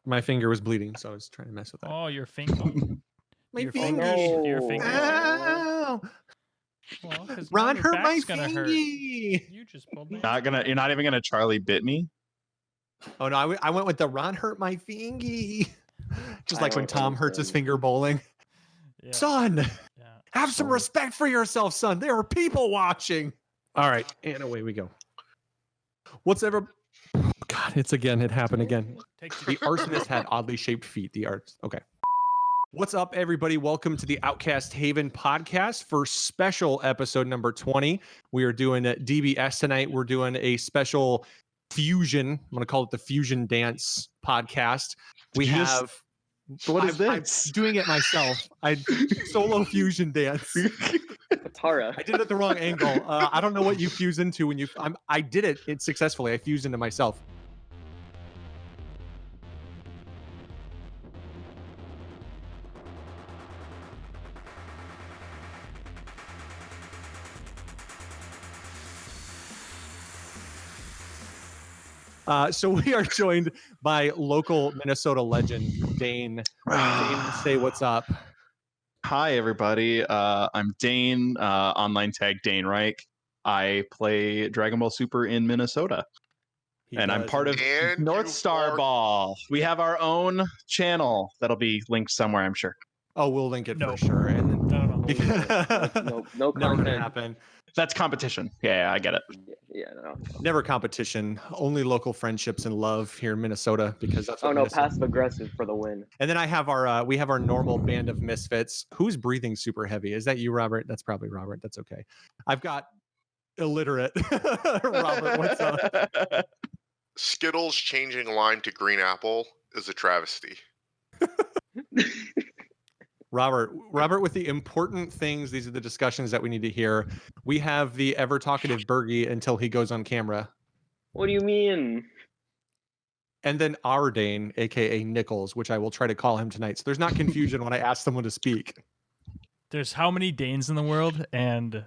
My finger was bleeding, so I was trying to mess with that. Oh, your finger. My your finger. finger. Your finger. Ow! Well, 'cause now Ron your hurt my back's gonna hurt. fingy. You just pulled me. You're not even gonna Charlie bit me. Oh no, I went with the Ron hurt my fingy. Just like when don't Tom hurts his understand. finger bowling. Yeah. Son, Yeah. have some respect for yourself, son. There are people watching. All right, and away we go. What's ever? God, it happened again. The arsonist had oddly shaped feet. Okay. What's up, everybody? Welcome to the Outcast Haven podcast for special episode number 20. We are doing DBS tonight. We're doing a special fusion. I'm going to call it the Fusion Dance podcast. What is this? I'm doing it myself. Solo fusion dance. Tara. I did it at the wrong angle. I don't know what you fuse into when you. I did it successfully. I fused into myself. So we are joined by local Minnesota legend, Dane. Dane, say what's up. Hi, everybody. I'm Dane, online tag Dane Reich. I play Dragon Ball Super in Minnesota. I'm part of Northstar Ball. We have our own channel that'll be linked somewhere, I'm sure. Oh, we'll link it for sure. And No. No never gonna content. happen. That's competition. Yeah, I get it. Yeah, no. Never competition. Only local friendships and love here in Minnesota because that's what Minnesota. Passive aggressive for the win. And then I have our normal band of misfits. Who's breathing super heavy? Is that you, Robert? That's probably Robert. That's okay. I've got illiterate Robert. What's up? Skittles changing lime to green apple is a travesty. Robert, with the important things, these are the discussions that we need to hear. We have the ever talkative Bergie until he goes on camera. What do you mean? And then our Dane, aka Nichols, which I will try to call him tonight. So there's not confusion when I ask someone to speak. There's how many Danes in the world, and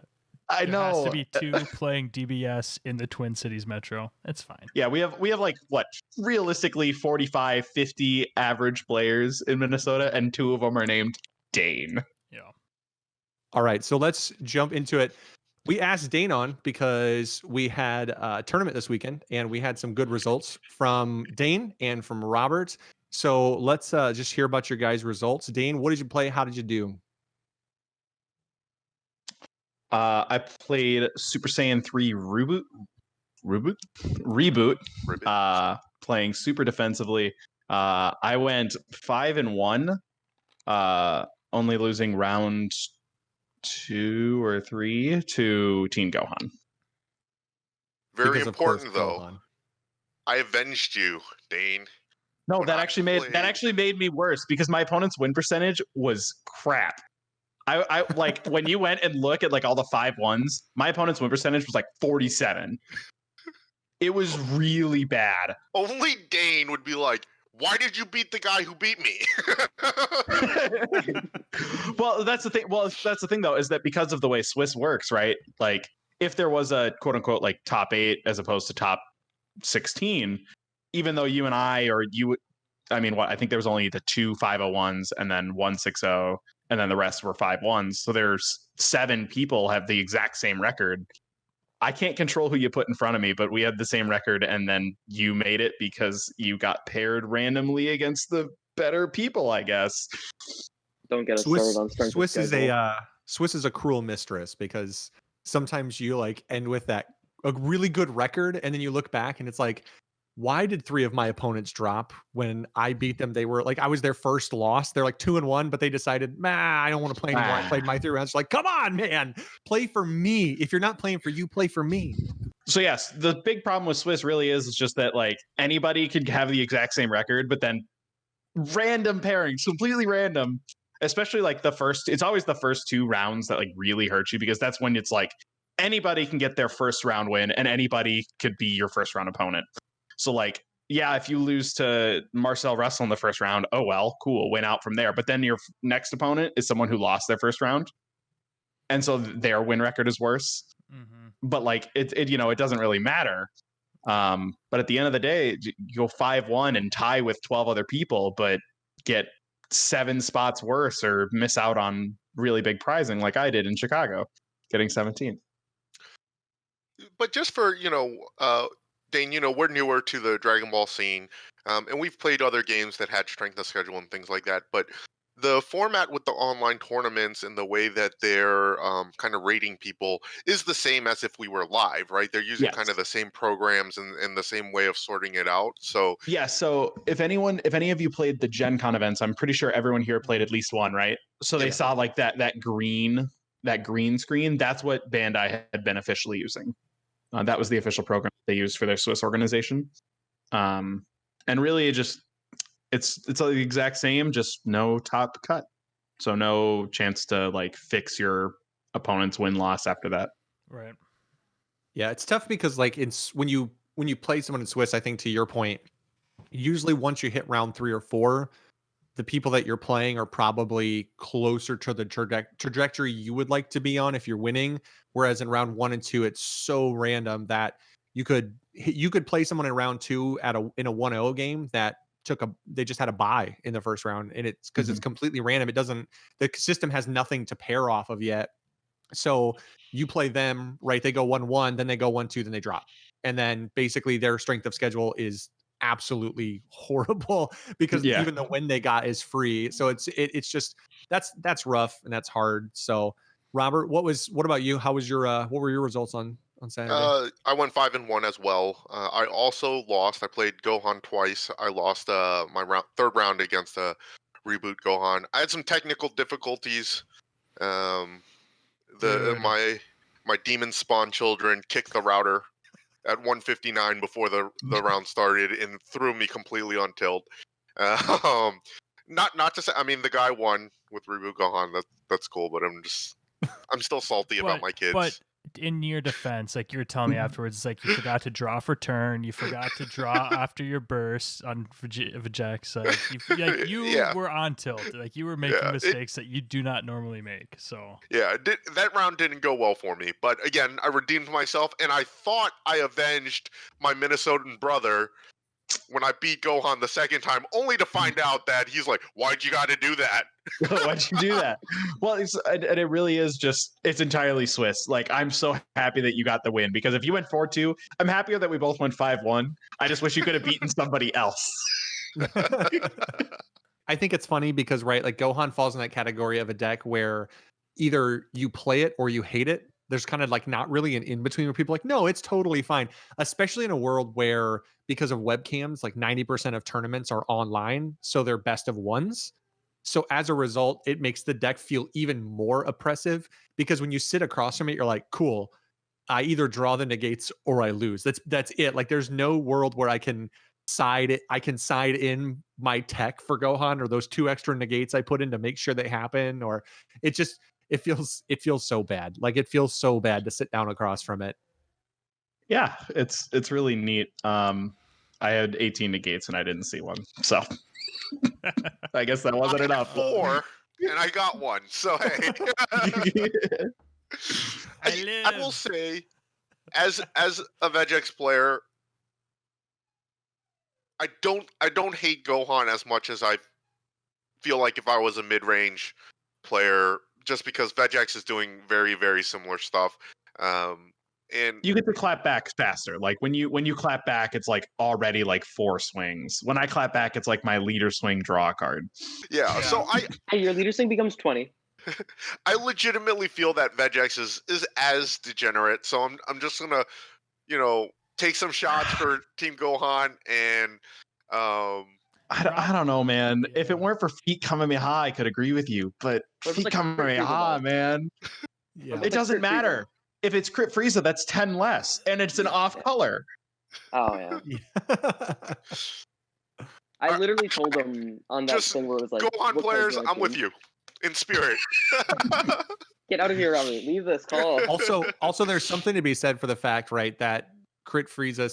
I know there has to be two playing DBS in the Twin Cities Metro. It's fine. Yeah, we have like what, realistically 45, 50 average players in Minnesota, and two of them are named Dane. Yeah. All right, so let's jump into it. We asked Dane on because we had a tournament this weekend, and we had some good results from Dane and from Robert. So let's just hear about your guys' results. Dane, what did you play? How did you do? I played Super Saiyan 3 Reboot. Playing super defensively. I went 5-1, only losing round 2 or 3 to Teen Gohan. Very Because, important, though. Gohan. I avenged you, Dane. No, that actually made me worse because my opponent's win percentage was crap. I like when you went and look at like all the 5-1s, my opponent's win percentage was like 47. It was really bad. Only Dane would be like, why did you beat the guy who beat me? Well, that's the thing. Well, that's the thing though, is that because of the way Swiss works, right? Like if there was a quote unquote like top 8 as opposed to top 16, even though you and I I think there was only the 2 501s and then 1 60, and then the rest were 5-1s. So there's 7 people have the exact same record. I can't control who you put in front of me, but we had the same record, and then you made it because you got paired randomly against the better people, I guess. Don't get us started on strength. Swiss is a cruel mistress because sometimes you like end with a really good record, and then you look back and it's like, why did 3 of my opponents drop when I beat them? They were like, I was their first loss. They're like 2-1, but they decided, I don't want to play anymore. I played my 3 rounds. Like, come on, man, play for me. If you're not playing for you, play for me. So yes, the big problem with Swiss really is just that like anybody could have the exact same record, but then random pairings, completely random. Especially like it's always the first 2 rounds that like really hurt you because that's when it's like anybody can get their first round win and anybody could be your first round opponent. So like, yeah, if you lose to Marcel Russell in the first round, oh well, cool, win out from there. But then your next opponent is someone who lost their first round, and so their win record is worse. Mm-hmm. But like it doesn't really matter But at the end of the day, you go 5-1 and tie with 12 other people, but get 7 spots worse or miss out on really big prizing like I did in Chicago, getting 17th. But just for, Dane, we're newer to the Dragon Ball scene, and we've played other games that had strength of schedule and things like that. But the format with the online tournaments and the way that they're kind of rating people is the same as if we were live, right? They're using kind of the same programs and the same way of sorting it out. So yeah. So if any of you played the Gen Con events, I'm pretty sure everyone here played at least one, right? So they saw like that green screen. That's what Bandai had been officially using. That was the official program they used for their Swiss organization. And really, it's the exact same, just no top cut, so no chance to like fix your opponent's win-loss after that. Right. Yeah, it's tough because like when you play someone in Swiss, I think to your point, usually once you hit round 3 or 4, the people that you're playing are probably closer to the trajectory you would like to be on if you're winning. Whereas in round 1 and 2, it's so random that you could play someone in round 2 in a 1-0 game that they just had a bye in the first round, and it's because it's completely random. The system has nothing to pair off of yet. So you play them, right? They go 1-1, then they go 1-2, then they drop. And then basically their strength of schedule is absolutely horrible because even the win they got is free. So it's just that's rough and that's hard. So Robert, what about you? How was your what were your results on Saturday? I went 5-1 as well. I also lost. I played Gohan twice. I lost my third round against Reboot Gohan. I had some technical difficulties. My demon spawn children kicked the router at 1:59 before the round started and threw me completely on tilt. Not to say, I mean, the guy won with Reboot Gohan. That's cool, but I'm still salty about my kids. But in your defense, like you were telling me afterwards, it's like you forgot to draw for turn, you forgot to draw after your burst on Vegeks. You were on tilt. Like you were making mistakes that you do not normally make. So that round didn't go well for me. But again, I redeemed myself, and I thought I avenged my Minnesotan brother when I beat Gohan the second time, only to find out that he's like, "Why'd you got to do that? Why'd you do that?" Well, it really is it's entirely Swiss. Like, I'm so happy that you got the win, because if you went 4-2, I'm happier that we both went 5-1. I just wish you could have beaten somebody else. I think it's funny because, right, like Gohan falls in that category of a deck where either you play it or you hate it. There's kind of like not really an in-between where people are like, no, it's totally fine. Especially in a world where, because of webcams, like 90% of tournaments are online, so they're best of ones. So as a result, it makes the deck feel even more oppressive, because when you sit across from it, you're like, cool, I either draw the negates or I lose. That's it. Like there's no world where I can side in my tech for Gohan, or those 2 extra negates I put in to make sure they happen, or it feels so bad. Like it feels so bad to sit down across from it. Yeah, it's really neat. I had 18 negates and I didn't see one, so I guess that wasn't enough. 4, and I got 1. So hey, I will say, as a Vegeks player, I don't hate Gohan as much as I feel like if I was a mid-range player, just because Vegeks is doing very, very similar stuff. And you get to clap back faster. Like when you clap back, it's like already like 4 swings. When I clap back, it's like my leader swing, draw a card. Yeah. So your leader swing becomes 20. I legitimately feel that Vegeks is as degenerate. So I'm just gonna, take some shots for Team Gohan, and I don't know, man. Yeah. If it weren't for Feet Kamehameha, I could agree with you. But Feet Kamehameha, man, it doesn't matter. If it's Crit Frieza, that's 10 less, and it's an off color. Oh yeah. I literally told him on that thing where it was like, Gohan players, I'm with you in spirit. Get out of here, Robert. Leave this call. Also, there's something to be said for the fact, right, that Crit Frieza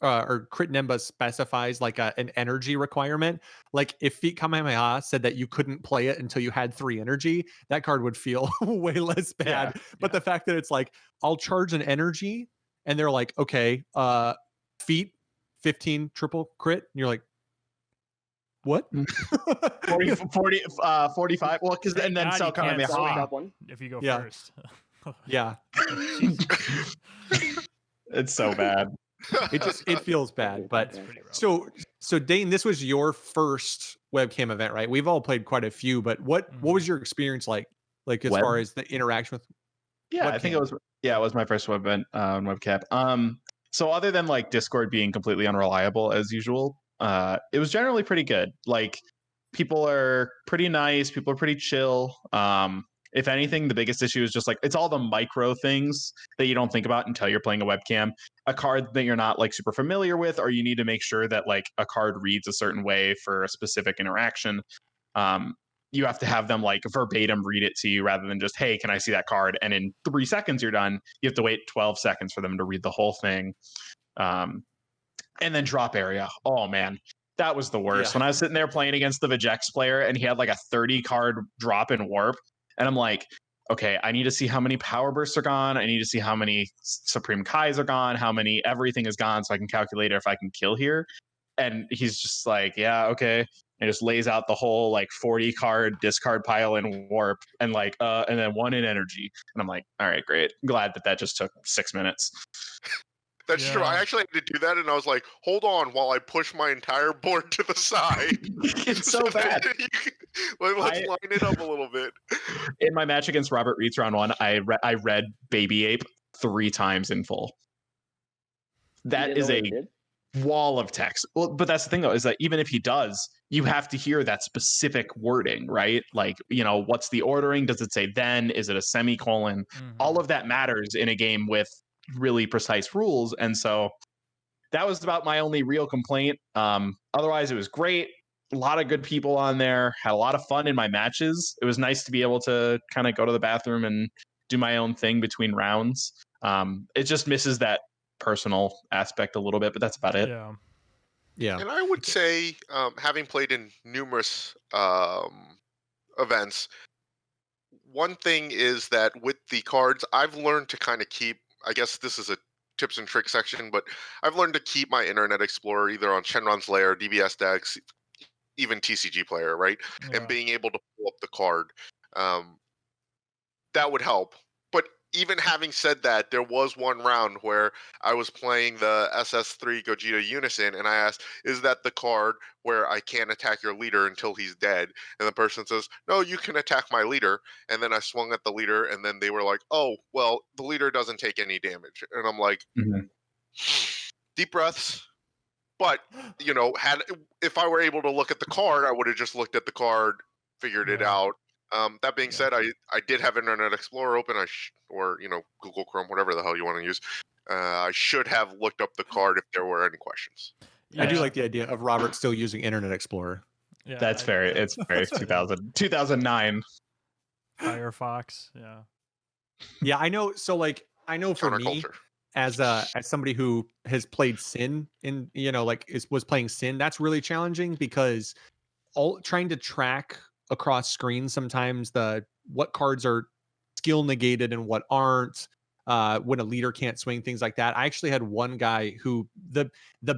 or Crit Nemba specifies like an energy requirement. Like if Feet Kamehameha said that you couldn't play it until you had 3 energy, that card would feel way less bad. But the fact that it's like, I'll charge an energy and they're like, okay, feet 15 triple crit, and you're like, what? 45. Well, because Thank and then God you can't Sounds like Kamehameha. that one. if you go Yeah. first. Yeah, It's so bad. it feels bad, but It's pretty rough. so Dane, this was your first webcam event, right? We've all played quite a few, but what was your experience like as Web? far as the interaction with Yeah, I think it webcam? was. Yeah, it was my first webcam. So other than like Discord being completely unreliable as usual, it was generally pretty good. Like people are pretty nice, people are pretty chill. If anything, the biggest issue is just like it's all the micro things that you don't think about until you're playing a webcam. A card that you're not like super familiar with, or you need to make sure that like a card reads a certain way for a specific interaction. You have to have them like verbatim read it to you rather than just, hey, can I see that card? And in 3 seconds you're done. You have to wait 12 seconds for them to read the whole thing. And then drop area. Oh man, that was the worst. Yeah. When I was sitting there playing against the Vijx player and he had like a 30 card drop in warp, and I'm like, okay, I need to see how many power bursts are gone. I need to see how many Supreme Kais are gone, how many everything is gone, so I can calculate if I can kill here. And he's just like, yeah, okay. And just lays out the whole like 40 card discard pile in warp and like and then one in energy. And I'm like, all right, great. Glad that just took 6 minutes. That's true. I actually had to do that, and I was like, hold on while I push my entire board to the side. It's so bad. Let's line it up a little bit. In my match against Robert Reitz round 1, I read Baby Ape 3 times in full. That is a wall of text. Well, but that's the thing though, is that even if he does, you have to hear that specific wording, right? Like, what's the ordering? Does it say then? Is it a semicolon? All of that matters in a game with really precise rules. And so that was about my only real complaint. Otherwise, it was great. A lot of good people on there. Had a lot of fun in my matches. It was nice to be able to kind of go to the bathroom and do my own thing between rounds. It just misses that personal aspect a little bit, but that's about it. Yeah. And I would say, having played in numerous events, one thing is that with the cards, I've learned to kind of keep, I guess this is a tips and tricks section, but I've learned to keep my Internet Explorer either on Shenron's Lair, DBS decks, even TCG Player, right? And being able to pull up the card. That would help. But even having said that, there was one round where I was playing the SS3 Gogeta Unison, and I asked, is that the card where I can't attack your leader until he's dead? And the person says, no, you can attack my leader. And then I swung at the leader, and then they were like, oh, well, the leader doesn't take any damage. And I'm like, deep breaths. But, if I were able to look at the card, I would have just looked at the card, figured it out. That being said, I did have Internet Explorer open, or Google Chrome, whatever the hell you want to use. I should have looked up the card if there were any questions. I do like the idea of Robert still using Internet Explorer. Yeah, It's very 2009 Firefox. Yeah, I know. So I know for me, as somebody who has played Sin in, was playing Sin, that's really challenging because trying to track across screens sometimes what cards are skill negated and what aren't, when a leader can't swing, things like that. I actually had one guy who the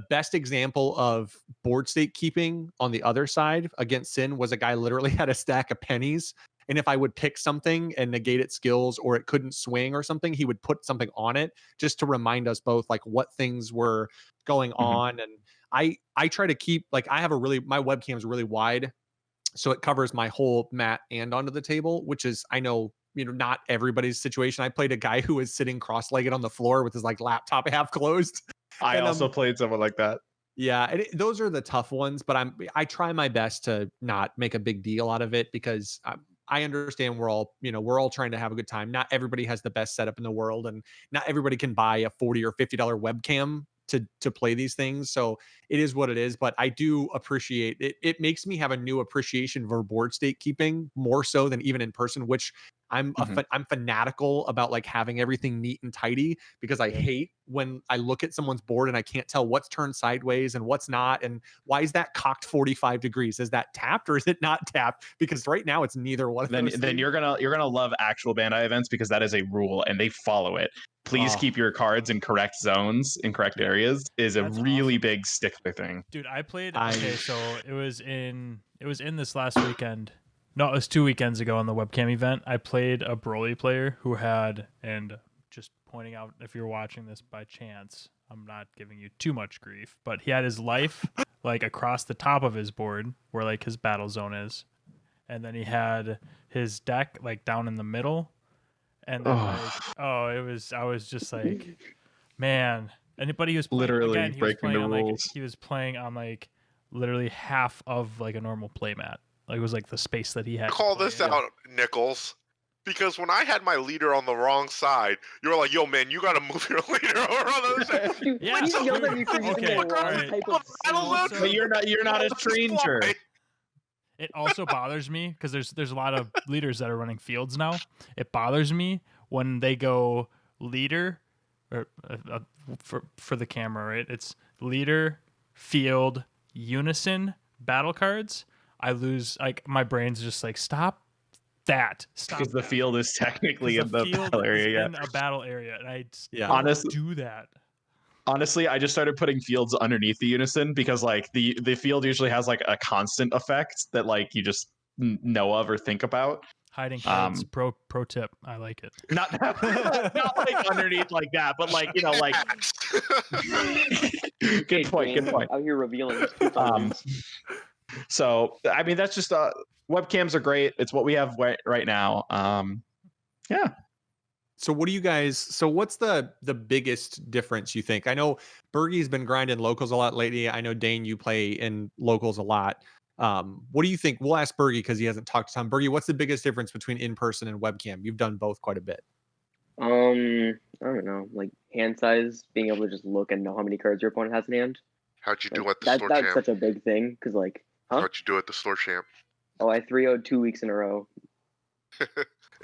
best example of board state keeping on the other side against Sin was a guy literally had a stack of pennies, and if I would pick something and negate its skills or it couldn't swing or something, he would put something on it just to remind us both like what things were going on. And I try to keep, like, my webcam is really wide, so it covers my whole mat and onto the table, which is, I know, not everybody's situation. I played a guy who was sitting cross-legged on the floor with his laptop half closed. I also played someone like that. Yeah, and those are the tough ones, but I try my best to not make a big deal out of it because I understand we're all trying to have a good time. Not everybody has the best setup in the world, and not everybody can buy a $40 or $50 webcam to play these things. So it is what it is, but I do appreciate it. It makes me have a new appreciation for board state keeping more so than even in person, which I'm I'm fanatical about like having everything neat and tidy because I hate when I look at someone's board and I can't tell what's turned sideways and what's not, and why is that cocked 45 degrees? Is that tapped or is it not tapped? Because right now it's neither one of those. Then you're gonna love actual Bandai events because that is a rule and they follow it. Please keep your cards in correct zones, in correct areas. Is a really big stickler thing. Dude, I played. Okay, so it was in this last weekend. No, it was 2 weekends ago on the webcam event. I played a Broly player who had, and just pointing out if you're watching this by chance, I'm not giving you too much grief, but he had his life like across the top of his board where like his battle zone is, and then he had his deck like down in the middle, and then I was just like, man. Anybody who's playing, literally again, breaking the rules. He was playing on like literally half of like a normal playmat. Like it was like the space that he had. Call this out, Nichols. Because when I had my leader on the wrong side, you were like, "Yo, man, you got to move your leader over on the other side." Yeah, you yelled at me for using the wrong type of But you're not a stranger. It also bothers me because there's a lot of leaders that are running fields now. It bothers me when they go leader, or for the camera, right? It's leader, field, unison, battle cards. I lose, like my brain's just like stop that. Stop. Because the field is technically in the battle area. In a battle area, and I honestly do that. Honestly, I just started putting fields underneath the unison because like the field usually has like a constant effect that like you just know of or think about. Hiding cards, pro tip. I like it. Not like underneath like that, but like, you know, like good point. Out here revealing. So I mean that's just webcams are great. It's what we have right now. Yeah. So what do you guys? So what's the biggest difference you think? I know Bergie's been grinding locals a lot lately. I know Dane, you play in locals a lot. What do you think? We'll ask Bergie because he hasn't talked to Tom. Bergie, what's the biggest difference between in person and webcam? You've done both quite a bit. I don't know, like hand size, being able to just look and know how many cards your opponent has in hand. How'd you do like, at the store champ? That's such a big thing because like, How'd you do at the store champ? Oh, I 3-0'd 2 weeks in a row.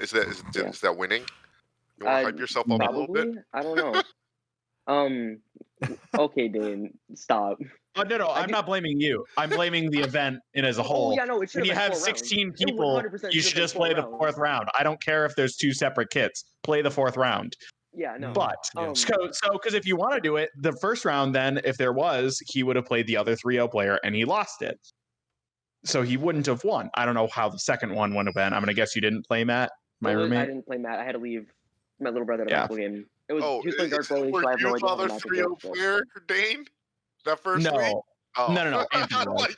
Is that winning? You want to hype yourself up a little bit? I don't know. Okay, Dane, stop. Oh no, I'm not blaming you. I'm blaming the event as a whole. Oh yeah, no, it should. When you have 16 people, you should just play the fourth round. I don't care if there's 2 separate kits. Play the fourth round. Yeah, no. But so because if you want to do it, the first round, then if there was, he would have played the other 3-0 player and he lost it. So he wouldn't have won. I don't know how the second one would have been. I'm gonna guess you didn't play Matt, my roommate. I didn't play Matt. I had to leave my little brother at a basketball game. It was he was playing guard Broly, so I have no idea. Were you the 3-0 player, Dane? That first week? Oh. No. Anthony was.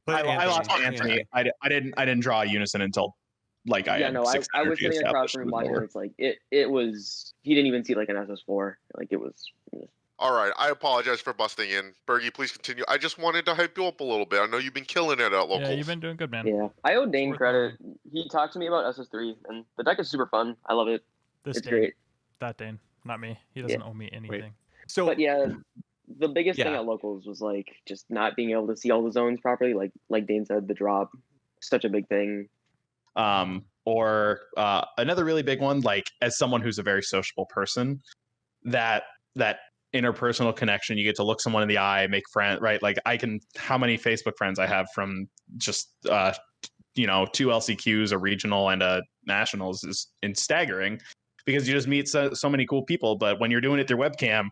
I lost Anthony. I didn't draw a unison until like I had I was sitting across from him watching. It's like it was. He didn't even see like an SS4. Like it was. All right, I apologize for busting in. Bergie, please continue. I just wanted to hype you up a little bit. I know you've been killing it at locals. Yeah, you've been doing good, man. Yeah, I owe Dane credit. He talked to me about SS3, and the deck is super fun. I love it. It's great. That Dane, not me. He doesn't owe me anything. Wait. So, but yeah, the biggest thing at locals was like just not being able to see all the zones properly. Like Dane said, the drop, such a big thing. Or another really big one, like as someone who's a very sociable person, that interpersonal connection, you get to look someone in the eye, make friends, right? Like how many Facebook friends I have from just 2 LCQs, a regional and a nationals is staggering because you just meet so many cool people. But when you're doing it through webcam,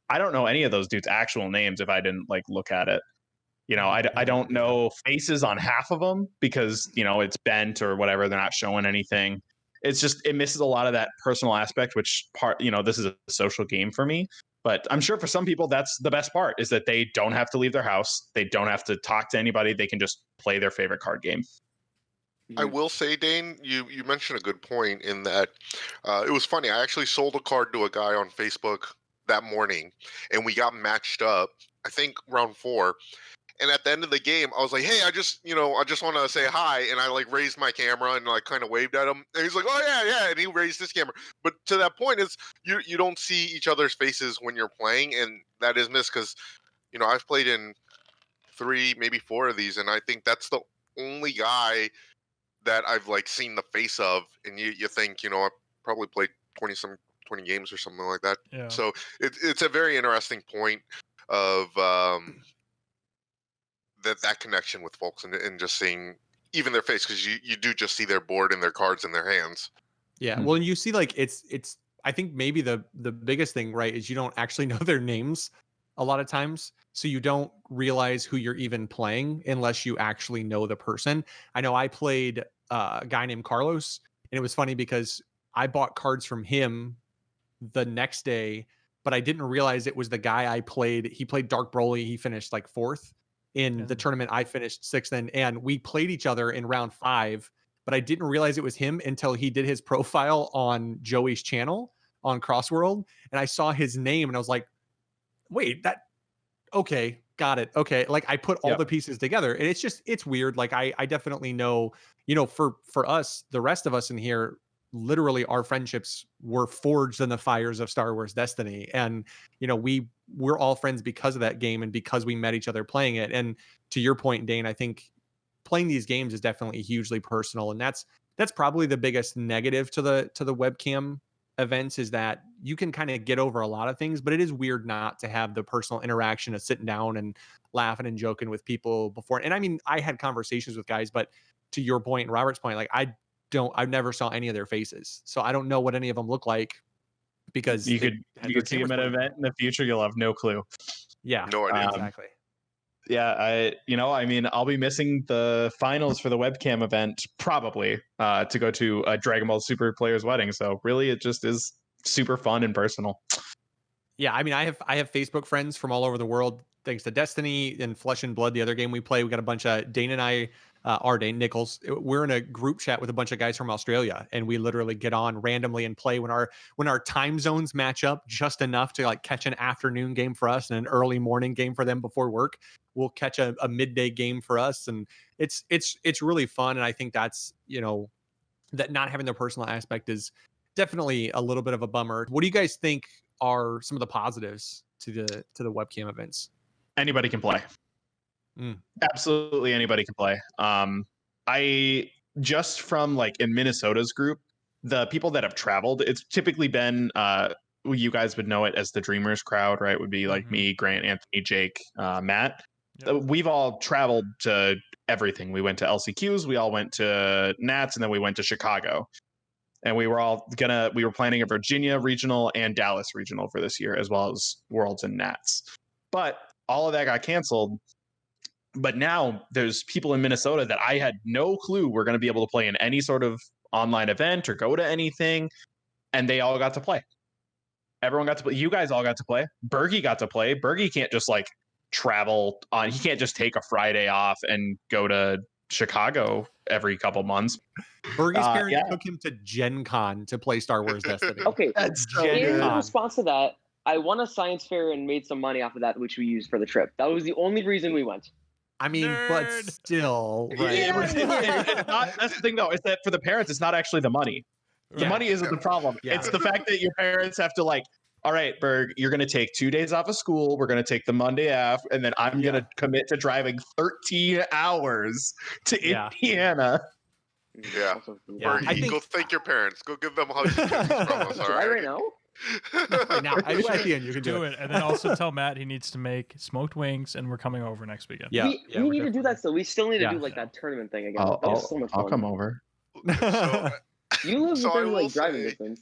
I don't know any of those dudes' actual names if I didn't like look at it. I don't know faces on half of them because, it's bent or whatever. They're not showing anything. It's just, it misses a lot of that personal aspect, which this is a social game for me. But I'm sure for some people, that's the best part is that they don't have to leave their house. They don't have to talk to anybody. They can just play their favorite card game. I will say, Dane, you mentioned a good point in that it was funny. I actually sold a card to a guy on Facebook that morning, and we got matched up, I think round 4. And at the end of the game, I was like, "Hey, I just want to say hi," and I like raised my camera and like kind of waved at him, and he's like, "Oh yeah," and he raised his camera. But to that point, is you don't see each other's faces when you're playing, and that is missed because, I've played in 3, maybe 4 of these, and I think that's the only guy that I've like seen the face of, and you think, I probably played 20 games or something like that. Yeah. So it's a very interesting point of that connection with folks, and just seeing even their face, because you do just see their board and their cards in their hands. Yeah. Well, and you see, like, it's I think maybe the biggest thing, right, is you don't actually know their names a lot of times. So you don't realize who you're even playing unless you actually know the person. I know I played a guy named Carlos, and it was funny because I bought cards from him the next day, but I didn't realize it was the guy I played. He played Dark Broly. He finished like 4th in the tournament. I finished 6th, and we played each other in round 5, but I didn't realize it was him until he did his profile on Joey's channel on Crossworld, and I saw his name, and I was like, wait, okay, got it. Okay. Like, I put all the pieces together, and it's weird. Like, I definitely know, for us, the rest of us in here, literally our friendships were forged in the fires of Star Wars Destiny. And, we're all friends because of that game and because we met each other playing it. And to your point, Dane, I think playing these games is definitely hugely personal. And that's probably the biggest negative to the webcam events, is that you can kind of get over a lot of things, but it is weird not to have the personal interaction of sitting down and laughing and joking with people before. And I mean, I had conversations with guys, but to your point and Robert's point, like, I never saw any of their faces, so I don't know what any of them look like, because you could see them at an event in the future. You'll have no clue. Yeah, No idea. exactly. Yeah, I'll be missing the finals for the webcam event probably to go to a Dragon Ball Super player's wedding. So really, it just is super fun and personal. Yeah, I mean, I have Facebook friends from all over the world, thanks to Destiny and Flesh and Blood, the other game we play. We got a bunch of Dane and I, Dane Nichols. We're in a group chat with a bunch of guys from Australia, and we literally get on randomly and play when our time zones match up just enough to like catch an afternoon game for us and an early morning game for them before work. We'll catch a midday game for us, and it's really fun. And I think that's, that not having the personal aspect is definitely a little bit of a bummer. What do you guys think are some of the positives to the webcam events? Anybody can play. Absolutely anybody can play. I just from like in Minnesota's group, the people that have traveled, it's typically been you guys would know it as the Dreamers crowd, right? Would be like me, Grant, Anthony, Jake, Matt. Yep. We've all traveled to everything. We went to LCQs, we all went to Nats, and then we went to Chicago. And we were planning a Virginia regional and Dallas regional for this year, as well as Worlds and Nats. But all of that got canceled. But now there's people in Minnesota that I had no clue were going to be able to play in any sort of online event or go to anything. And they all got to play. Everyone got to play. You guys all got to play. Bergie got to play. Bergie can't just like travel on. He can't just take a Friday off and go to Chicago every couple months. Bergie's parents took him to Gen Con to play Star Wars Destiny. Okay, that's so in good. response to that, I won a science fair and made some money off of that, which we used for the trip. That was the only reason we went. I mean, but still, right? It's not, that's the thing, though, is that for the parents, it's not actually the money. The money isn't the problem. Yeah. It's the fact that your parents have to like, all right, Berg, you're going to take 2 days off of school. We're going to take the Monday off, and then I'm going to commit to driving 13 hours to Indiana. Yeah. Bergie, go thank your parents. Go give them a hug from us, all right? Right now? Right now. I wish at the end you could do it. And then also tell Matt he needs to make smoked wings, and we're coming over next weekend. Yeah, we need to do that still. We still need to do like that tournament thing again. That was so much fun. I'll come over. You live within like driving distance.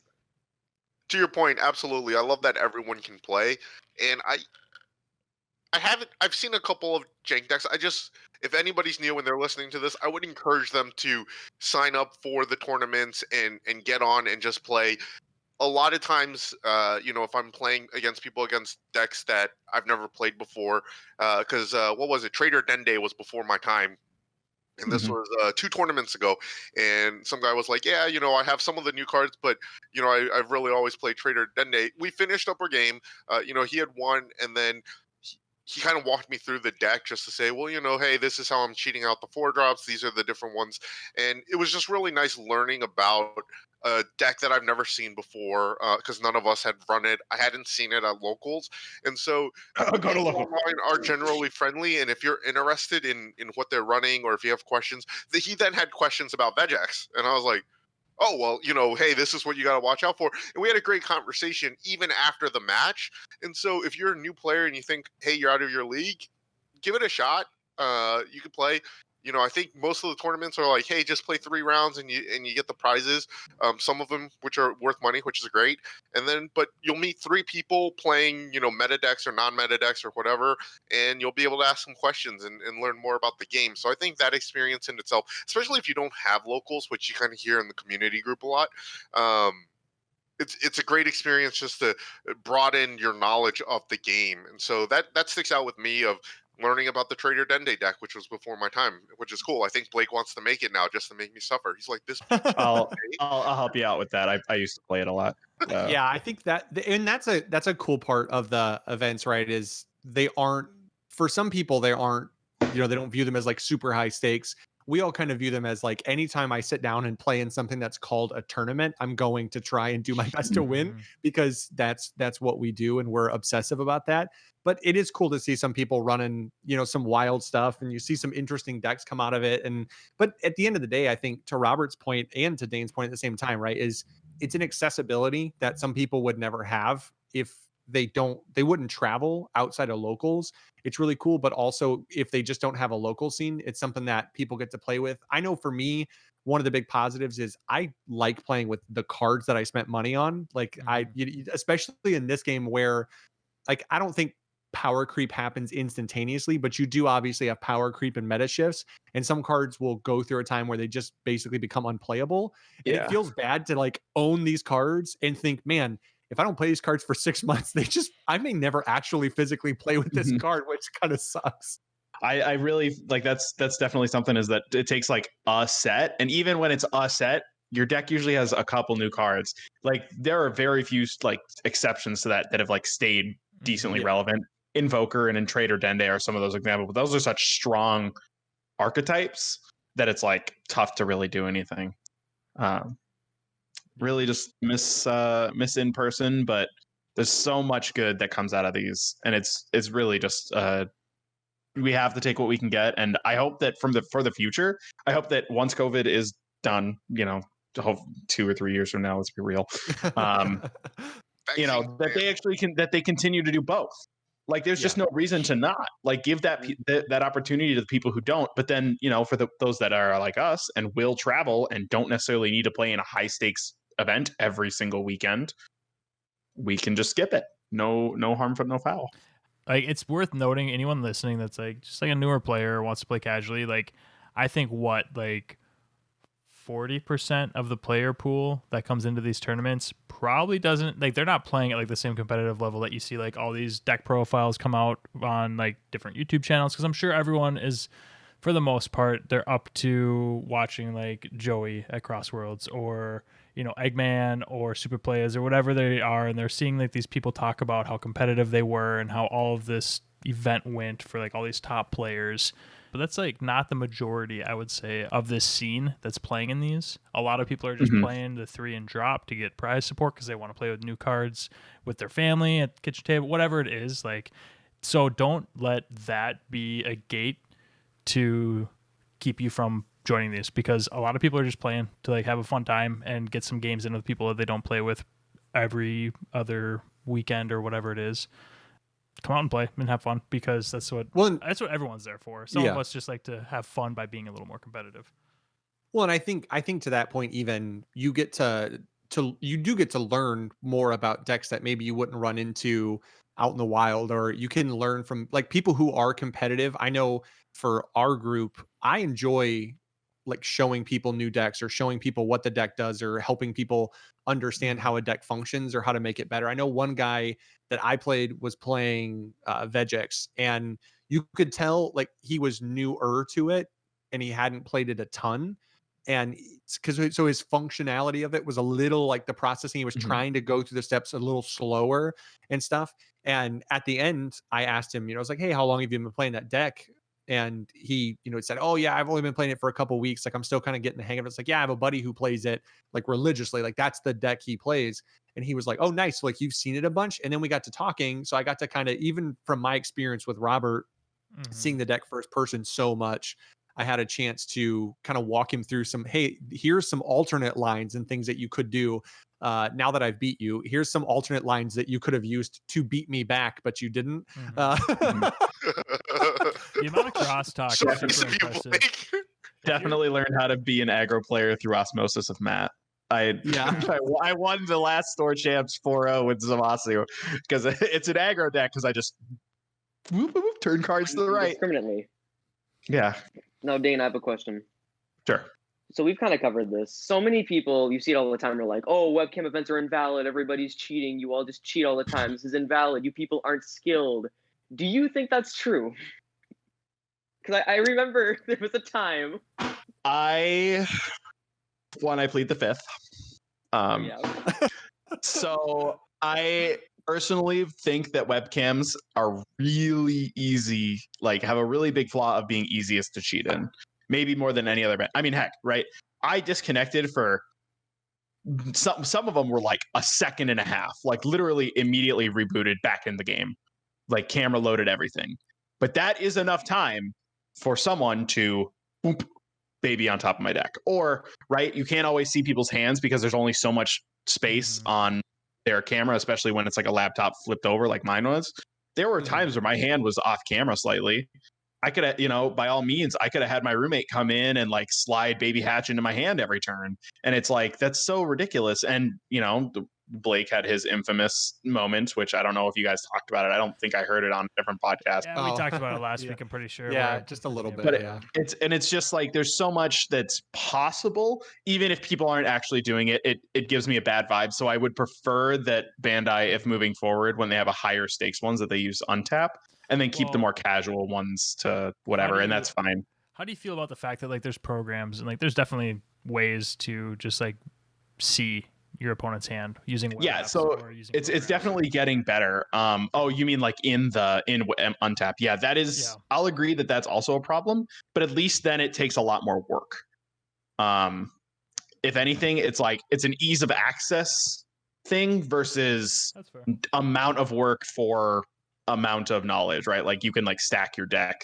To your point, absolutely. I love that everyone can play. And I've seen a couple of jank decks. If anybody's new and they're listening to this, I would encourage them to sign up for the tournaments and get on and just play. A lot of times, if I'm playing against decks that I've never played before, because what was it? Trader Dende was before my time. And this was 2 tournaments ago. And some guy was like, yeah, I have some of the new cards, but, I've really always played Trader Dende. We finished up our game. He had won, and then he kind of walked me through the deck just to say, well, hey, this is how I'm cheating out the 4-drops. These are the different ones. And it was just really nice learning about a deck that I've never seen before, because none of us had run it. I hadn't seen it at locals. And so Go to local. online are generally friendly. And if you're interested in what they're running, or if you have questions, he then had questions about Vegex. And I was like, oh, well, hey, this is what you got to watch out for. And we had a great conversation even after the match. And so if you're a new player and you think, hey, you're out of your league, give it a shot. You can play. I think most of the tournaments are like, hey, just play 3 rounds and you get the prizes. Some of them which are worth money, which is great. And then, but you'll meet 3 people playing, meta decks or non-meta decks or whatever, and you'll be able to ask some questions and learn more about the game. So I think that experience in itself, especially if you don't have locals, which you kind of hear in the community group a lot, it's a great experience just to broaden your knowledge of the game. And so that sticks out with me of learning about the Trader Dende deck, which was before my time, which is cool. I think Blake wants to make it now just to make me suffer. He's like, this. I'll help you out with that. I used to play it a lot. Yeah, I think and that's a cool part of the events, right? Is they aren't, for some people, they aren't, they don't view them as like super high stakes. We all kind of view them as like, anytime I sit down and play in something that's called a tournament, I'm going to try and do my best to win, because that's what we do, and we're obsessive about that. But it is cool to see some people running, some wild stuff, and you see some interesting decks come out of it. But at the end of the day, I think, to Robert's point and to Dane's point at the same time, right, is it's an accessibility that some people would never have if they wouldn't travel outside of locals. It's really cool. But also, if they just don't have a local scene, it's something that people get to play with. I know for me, one of the big positives is I like playing with the cards that I spent money on. Like especially in this game where, like, I don't think power creep happens instantaneously, but you do obviously have power creep and meta shifts, and some cards will go through a time where they just basically become unplayable. And it feels bad to like own these cards and think, man, if I don't play these cards for 6 months, I may never actually physically play with this card, which kind of sucks. I really like that's definitely something, is that it takes like a set, and even when it's a set, your deck usually has a couple new cards. Like, there are very few like exceptions to that have like stayed decently relevant. Invoker and Trader Dende are some of those examples, but those are such strong archetypes that it's like tough to really do anything. Really just miss in person, but there's so much good that comes out of these, and it's really just we have to take what we can get. And I hope that for the future, I hope that once COVID is done, hope 2 or 3 years from now, let's be real, that they continue to do both. Like, there's just no reason to not, like, give that opportunity to the people who don't. But then, for those that are like us and will travel and don't necessarily need to play in a high stakes event every single weekend, we can just skip it. No harm, no foul. Like, it's worth noting, anyone listening that's like just like a newer player wants to play casually, like, I think 40% of the player pool that comes into these tournaments probably doesn't, like, they're not playing at like the same competitive level that you see like all these deck profiles come out on like different YouTube channels. Because I'm sure everyone is, for the most part, they're up to watching like Joey at Crossworlds, or Eggman or Super Players or whatever they are, and they're seeing like these people talk about how competitive they were and how all of this event went for like all these top players. But that's like not the majority, I would say, of this scene that's playing in these. A lot of people are just playing the 3 and drop to get prize support because they want to play with new cards with their family at the kitchen table, whatever it is. Like, so don't let that be a gate to keep you from joining these, because a lot of people are just playing to like have a fun time and get some games in with people that they don't play with every other weekend or whatever it is. Come out and play and have fun, because that's what everyone's there for. Some of us just like to have fun by being a little more competitive. Well, and I think to that point, even you do get to learn more about decks that maybe you wouldn't run into out in the wild, or you can learn from like people who are competitive. I know for our group, I enjoy like showing people new decks, or showing people what the deck does, or helping people understand how a deck functions or how to make it better. I know one guy that I played was playing Vegex, and you could tell like he was newer to it and he hadn't played it a ton. and because so his functionality of it was a little like the processing, he was trying to go through the steps a little slower and stuff. And at the end, I asked him, I was like, hey, how long have you been playing that deck? And he, said, oh yeah, I've only been playing it for a couple weeks. Like I'm still kind of getting the hang of it. It's like, yeah, I have a buddy who plays it like religiously. Like that's the deck he plays. And he was like, oh, nice. So, like you've seen it a bunch. And then we got to talking. So I got to kind of, even from my experience with Robert, seeing the deck first person so much, I had a chance to kind of walk him through some, hey, here's some alternate lines and things that you could do. Now that I've beat you, here's some alternate lines that you could have used to beat me back, but you didn't. The amount of crosstalk is super impressive. Definitely learned how to be an aggro player through osmosis with Matt. I won the last Store Champs 4-0 with Zamasu because it's an aggro deck because I just turn cards to the right. Discriminately. Yeah. Now, Dane, I have a question. Sure. So we've kind of covered this. So many people, you see it all the time, are like, oh, webcam events are invalid. Everybody's cheating. You all just cheat all the time. This is invalid. You people aren't skilled. Do you think that's true? Because I remember there was a time. I plead the fifth. So I personally think that webcams are really easy, like have a really big flaw of being easiest to cheat in. Maybe more than any other event. I mean, heck, right? I disconnected for some of them were like a second and a half, like literally immediately rebooted back in the game, like camera loaded everything. But that is enough time for someone to boop, baby on top of my deck. Or, right, you can't always see people's hands because there's only so much space on their camera, especially when it's like a laptop flipped over like mine was. There were times where my hand was off camera slightly. I could have, by all means, I could have had my roommate come in and like slide baby hatch into my hand every turn. And it's like, that's so ridiculous. And, Blake had his infamous moment, which I don't know if you guys talked about it. I don't think I heard it on a different podcast. Yeah, we talked about it last week, I'm pretty sure. Yeah, just a little bit. But it's just like there's so much that's possible. Even if people aren't actually doing it, it gives me a bad vibe. So I would prefer that Bandai, if moving forward, when they have a higher stakes ones, that they use untap and then keep the more casual ones to whatever, and that's fine. How do you feel about the fact that like there's programs and like there's definitely ways to just like see your opponent's hand using web apps so or using it's definitely getting better. You mean like in untap? Yeah, that is. Yeah. I'll agree that that's also a problem, but at least then it takes a lot more work. If anything, it's like it's an ease of access thing versus amount of work for amount of knowledge, right? Like you can like stack your deck,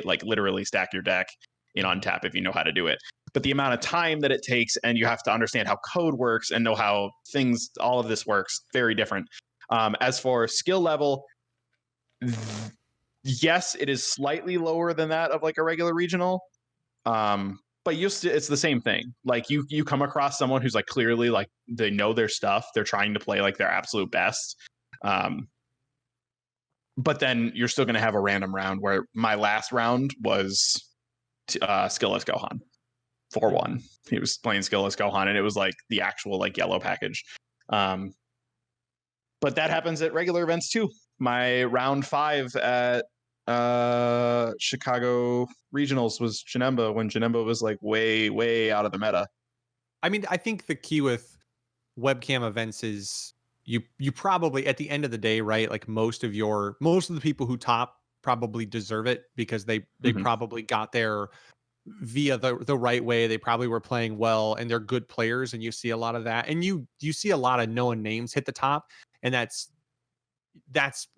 like literally stack your deck in untap if you know how to do it. But the amount of time that it takes, and you have to understand how code works and know how all of this works, very different. As for skill level, yes, it is slightly lower than that of like a regular regional. But it's the same thing. Like you come across someone who's like clearly like they know their stuff. They're trying to play like their absolute best. But then you're still going to have a random round where my last round was Skillless Gohan 4-1. He was playing Skillless Gohan, and it was like the actual like yellow package. But that happens at regular events too. My round 5 at Chicago Regionals was Janemba when Janemba was like way out of the meta. I mean, I think the key with webcam events is you probably at the end of the day, right? Like most of the people who top probably deserve it because they probably got there via the right way. They probably were playing well and they're good players, and you see a lot of that. And you see a lot of known names hit the top, and that's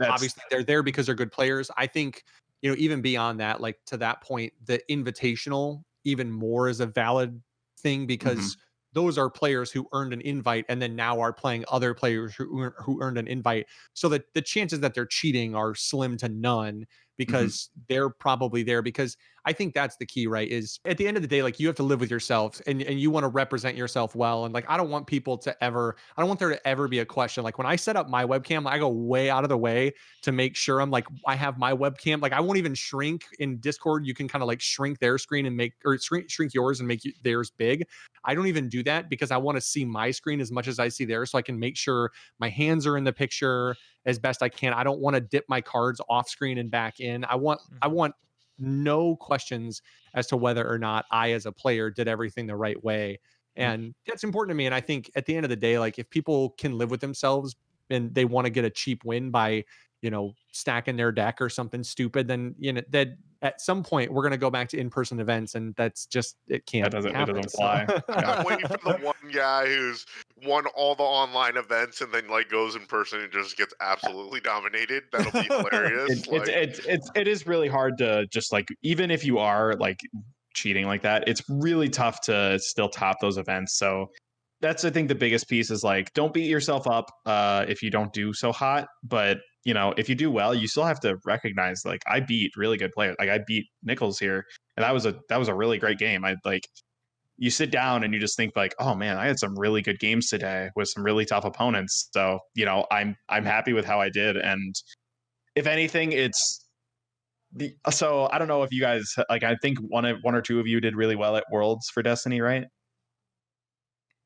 obviously they're there because they're good players. I think, even beyond that, like to that point, the invitational even more is a valid thing because those are players who earned an invite and then now are playing other players who earned an invite. So that the chances that they're cheating are slim to none because they're probably there. Because I think that's the key, right? Is at the end of the day, like you have to live with yourself and you want to represent yourself well. And like, I don't want there to ever be a question. Like when I set up my webcam, I go way out of the way to make sure I'm like, I have my webcam. Like I won't even shrink in Discord. You can kind of like shrink their screen and shrink yours and make theirs big. I don't even do that because I want to see my screen as much as I see theirs, so I can make sure my hands are in the picture as best I can. I don't want to dip my cards off screen and back in. I want no questions as to whether or not I, as a player, did everything the right way. And that's important to me. And I think at the end of the day, like if people can live with themselves and they want to get a cheap win by, stacking their deck or something stupid, then, that at some point we're going to go back to in-person events, and that's just, it can't It happen. doesn't fly. I'm waiting for the one guy who's won all the online events and then like goes in person and just gets absolutely dominated. That'll be hilarious. It is really hard to just like, even if you are like cheating like that, it's really tough to still top those events. So that's, I think, the biggest piece is like, don't beat yourself up if you don't do so hot, but if you do well, you still have to recognize, like, I beat really good players. Like I beat Nichols here, and that was a really great game. I like, you sit down and you just think like, oh man, I had some really good games today with some really tough opponents. So, I'm happy with how I did. And if anything, so I don't know if you guys, like, I think one or two of you did really well at Worlds for Destiny, right?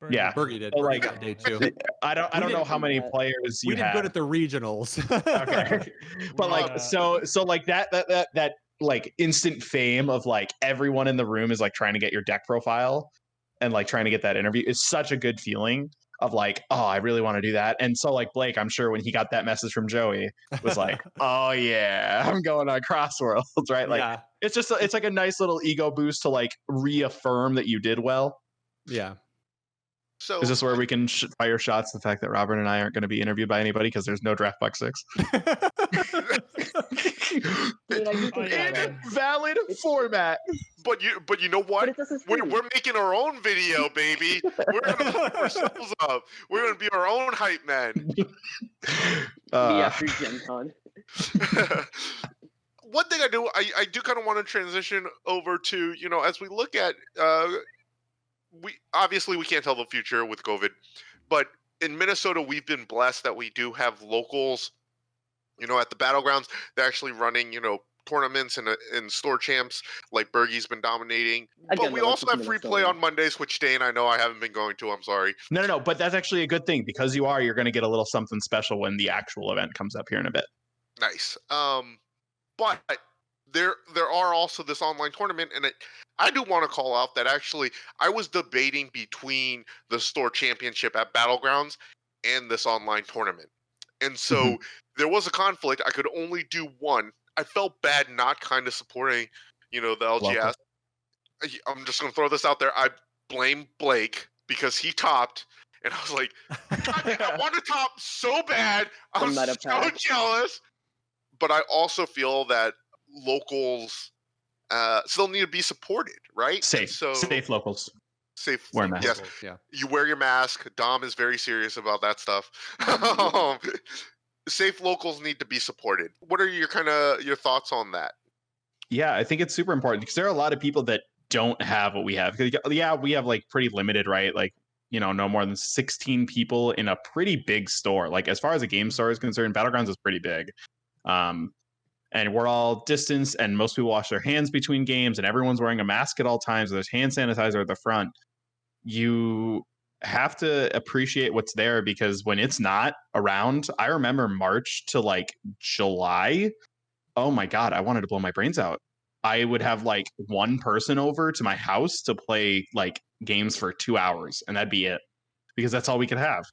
Bergie. Yeah. Bergie did. So, Bergie like, got day 2. I don't know how many players you We did had. good at the regionals. Okay. But like, so like that like instant fame of like everyone in the room is like trying to get your deck profile and like trying to get that interview is such a good feeling of like, oh, I really want to do that. And so like Blake, I'm sure when he got that message from Joey, was like, oh yeah, I'm going on Crossworlds, right? Like, yeah. it's like a nice little ego boost to like reaffirm that you did well. Yeah. So Is this where we can fire shots the fact that Robert and I aren't going to be interviewed by anybody because there's no Draft Buck 6? Valid format. But you know what? We're making our own video, baby. We're gonna put ourselves up. We're gonna be our own hype man. After Gen Con. One thing I do kind of want to transition over to, as we look at we can't tell the future with COVID, but in Minnesota we've been blessed that we do have locals, at the battlegrounds. They're actually running, tournaments and store champs, like Bergie's been dominating. Again, but we also have free play on Mondays, which Dane, I know I haven't been going to. I'm sorry. No, but that's actually a good thing because you're going to get a little something special when the actual event comes up here in a bit. Nice. But there are also this online tournament, and I do want to call out that actually I was debating between the store championship at Battlegrounds and this online tournament. And so there was a conflict. I could only do one. I felt bad not kind of supporting, the LGS. I'm just going to throw this out there. I blame Blake because he topped, and I was like, I want to top so bad. I'm so jealous. But I also feel that locals still need to be supported, right? Safe locals. Safe. Wear mask. Yes. Yeah. You wear your mask. Dom is very serious about that stuff. Safe locals need to be supported. What are your thoughts on that? Yeah, I think it's super important because there are a lot of people that don't have what we have. Yeah, we have like pretty limited, right? Like, no more than 16 people in a pretty big store. Like as far as a game store is concerned, Battlegrounds is pretty big. And we're all distanced, and most people wash their hands between games, and everyone's wearing a mask at all times. There's hand sanitizer at the front. You have to appreciate what's there because when it's not around, I remember March to like July. Oh my God, I wanted to blow my brains out. I would have like one person over to my house to play like games for 2 hours, and that'd be it because that's all we could have.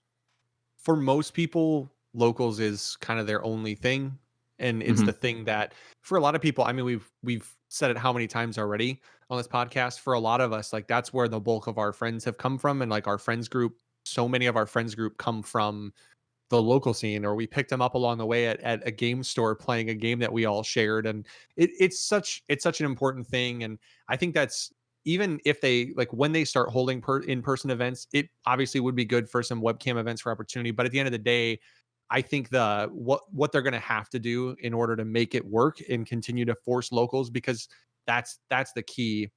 For most people, locals is kind of their only thing. And it's the thing that for a lot of people, I mean, we've said it how many times already on this podcast. For a lot of us, like that's where the bulk of our friends have come from. And like our friends group, so many of our friends group come from the local scene, or we picked them up along the way at a game store playing a game that we all shared. And it's such an important thing. And I think that's, even if they like when they start holding in-person events, it obviously would be good for some webcam events for opportunity. But at the end of the day, I think what they're going to have to do in order to make it work and continue to force locals, because that's the key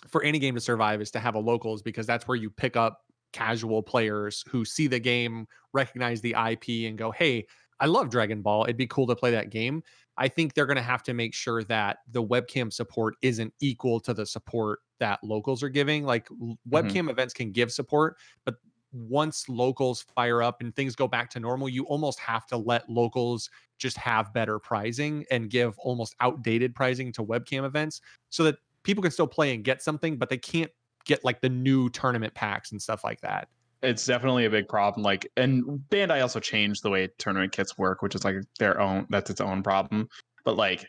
for any game to survive, is to have a locals, because that's where you pick up casual players who see the game, recognize the IP, and go, hey, I love Dragon Ball. It'd be cool to play that game. I think they're going to have to make sure that the webcam support isn't equal to the support that locals are giving. Like webcam events can give support, but once locals fire up and things go back to normal, you almost have to let locals just have better pricing and give almost outdated pricing to webcam events so that people can still play and get something, but they can't get like the new tournament packs and stuff like that. It's definitely a big problem. Like, and Bandai also changed the way tournament kits work, which is like that's its own problem. But like,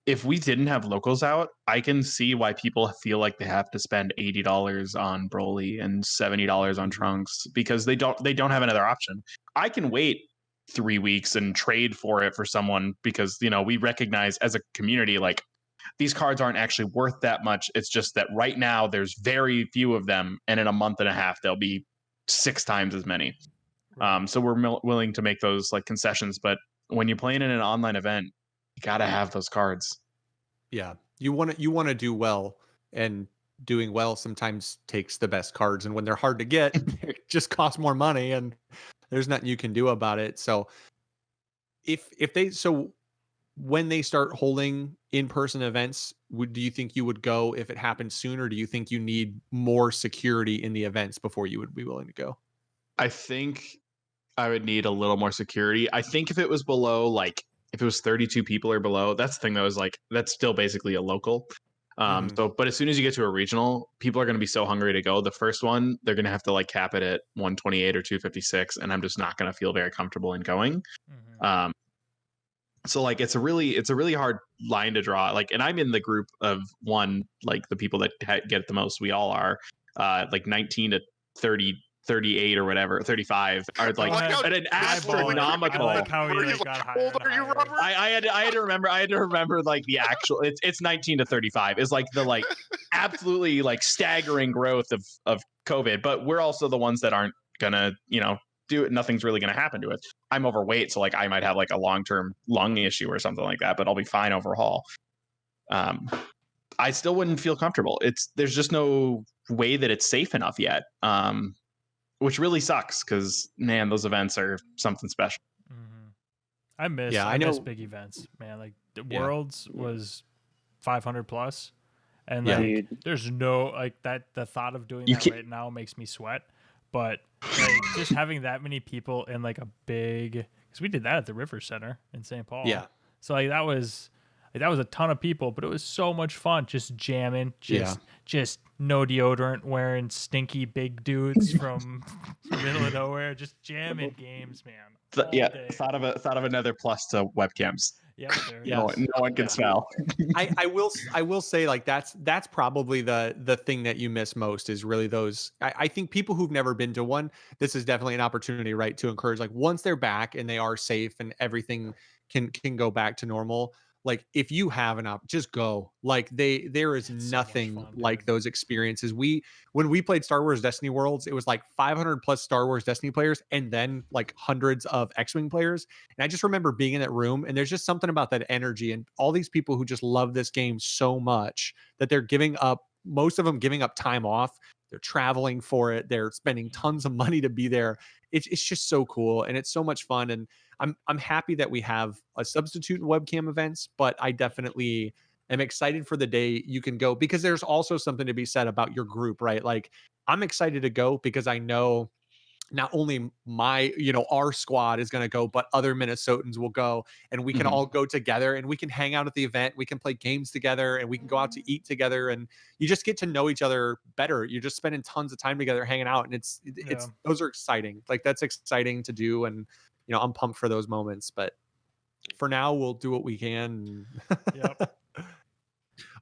if we didn't have locals out, I can see why people feel like they have to spend $80 on Broly and $70 on Trunks because they don't have another option. I can wait 3 weeks and trade for it for someone because, you know, we recognize as a community, like, these cards aren't actually worth that much. It's just that right now there's very few of them, and in a month and a half there'll be 6 times as many. So we're willing to make those like concessions, but when you're playing in an online event, you got to have those cards. Yeah. You want to do well, and doing well sometimes takes the best cards, and when they're hard to get, it just costs more money and there's nothing you can do about it. So when they start holding in-person events, do you think you would go if it happened soon, or do you think you need more security in the events before you would be willing to go? I think I would need a little more security. I think if it was below, like if it was 32 people or below, that's the thing that was like, that's still basically a local. So, but as soon as you get to a regional, people are going to be so hungry to go. The first one, they're going to have to like cap it at 128 or 256, and I'm just not going to feel very comfortable in going. So like it's a really hard line to draw. Like, and I'm in the group of one, like the people that get the most. We all are like 19 to 30, 38 or whatever, 35 are like at an astronomical. I like how you got higher. I had to remember like the actual. It's 19 to 35 is like the like absolutely like staggering growth of COVID. But we're also the ones that aren't gonna, you know, do it. Nothing's really gonna happen to it. I'm overweight, so like I might have like a long-term lung issue or something like that, but I'll be fine overall. I still wouldn't feel comfortable. There's just no way that it's safe enough yet. Which really sucks because, man, those events are something special. I miss big events, man. Like the Worlds was 500 plus, and like there's no like that. The thought of doing that right now makes me sweat. But like, just having that many people in like a big, because we did that at the River Center in St. Paul. Yeah. So like that was a ton of people, but it was so much fun just jamming, just no deodorant wearing stinky big dudes from the middle of nowhere, just jamming games, man. Thought of another plus to webcams. Yeah, no one can smell. I will say like that's probably the thing that you miss most is really those. I think people who've never been to one, this is definitely an opportunity, right, to encourage, like, once they're back and they are safe and everything can go back to normal. Like, if you have an just go. Like, there is nothing so fun, like those experiences. When we played Star Wars Destiny Worlds, it was like 500 plus Star Wars Destiny players and then like hundreds of X-Wing players. And I just remember being in that room, and there's just something about that energy and all these people who just love this game so much that they're most of them giving up time off. They're traveling for it. They're spending tons of money to be there. It's just so cool, and it's so much fun. And I'm happy that we have a substitute in webcam events, but I definitely am excited for the day you can go, because there's also something to be said about your group, right? Like, I'm excited to go because I know not only our squad is going to go, but other Minnesotans will go, and we can all go together and we can hang out at the event. We can play games together and we can go out to eat together, and you just get to know each other better. You're just spending tons of time together hanging out, and it's those are exciting. Like, that's exciting to do. And, I'm pumped for those moments, but for now we'll do what we can. Yep.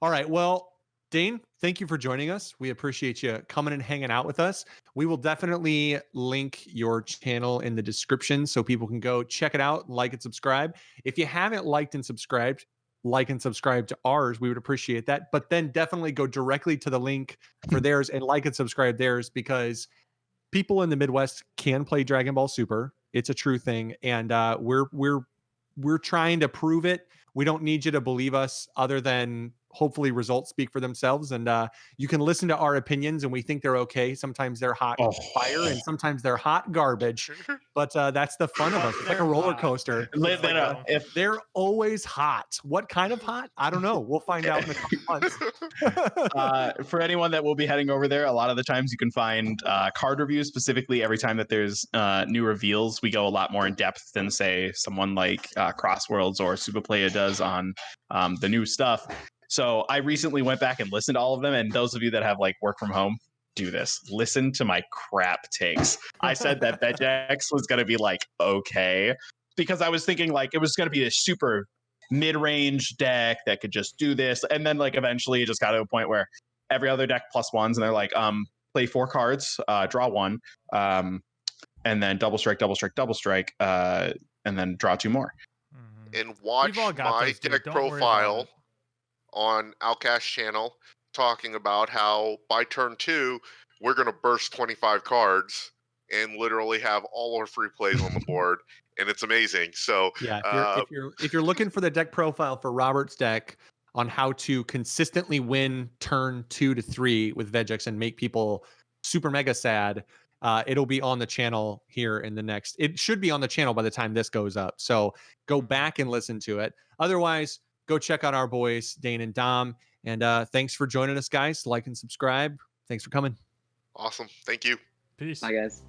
All right. Well, Dane, thank you for joining us. We appreciate you coming and hanging out with us. We will definitely link your channel in the description so people can go check it out, like and subscribe. If you haven't liked and subscribed, like and subscribe to ours. We would appreciate that. But then definitely go directly to the link for theirs and like and subscribe theirs, because people in the Midwest can play Dragon Ball Super. It's a true thing. And we're trying to prove it. We don't need you to believe us other than hopefully results speak for themselves, and you can listen to our opinions, and we think they're okay. Sometimes they're hot fire, and sometimes they're hot garbage. But that's the fun of us. It's like a roller coaster. It's like, they're always hot. What kind of hot? I don't know. We'll find out in a couple months. For anyone that will be heading over there, a lot of the times you can find card reviews. Specifically, every time that there's new reveals, we go a lot more in depth than, say, someone like Crossworlds or Superplaya does on the new stuff. So I recently went back and listened to all of them, and those of you that have like work from home, do this. Listen to my crap takes. I said that Vegex was going to be like okay, because I was thinking like it was going to be a super mid-range deck that could just do this, and then like eventually it just got to a point where every other deck plus ones, and they're like, play 4 cards, draw 1, and then double strike, and then draw 2 more. And watch my deck profile on Outcast channel talking about how by turn 2 we're going to burst 25 cards and literally have all our free plays on the board, and it's amazing. So yeah, if you're looking for the deck profile for Robert's deck on how to consistently win turn 2 to 3 with Vegex and make people super mega sad, it'll be on the channel here in the next. It should be on the channel by the time this goes up. So go back and listen to it. Otherwise, go check out our boys, Dane and Dom. And thanks for joining us, guys. Like and subscribe. Thanks for coming. Awesome. Thank you. Peace. Bye, guys.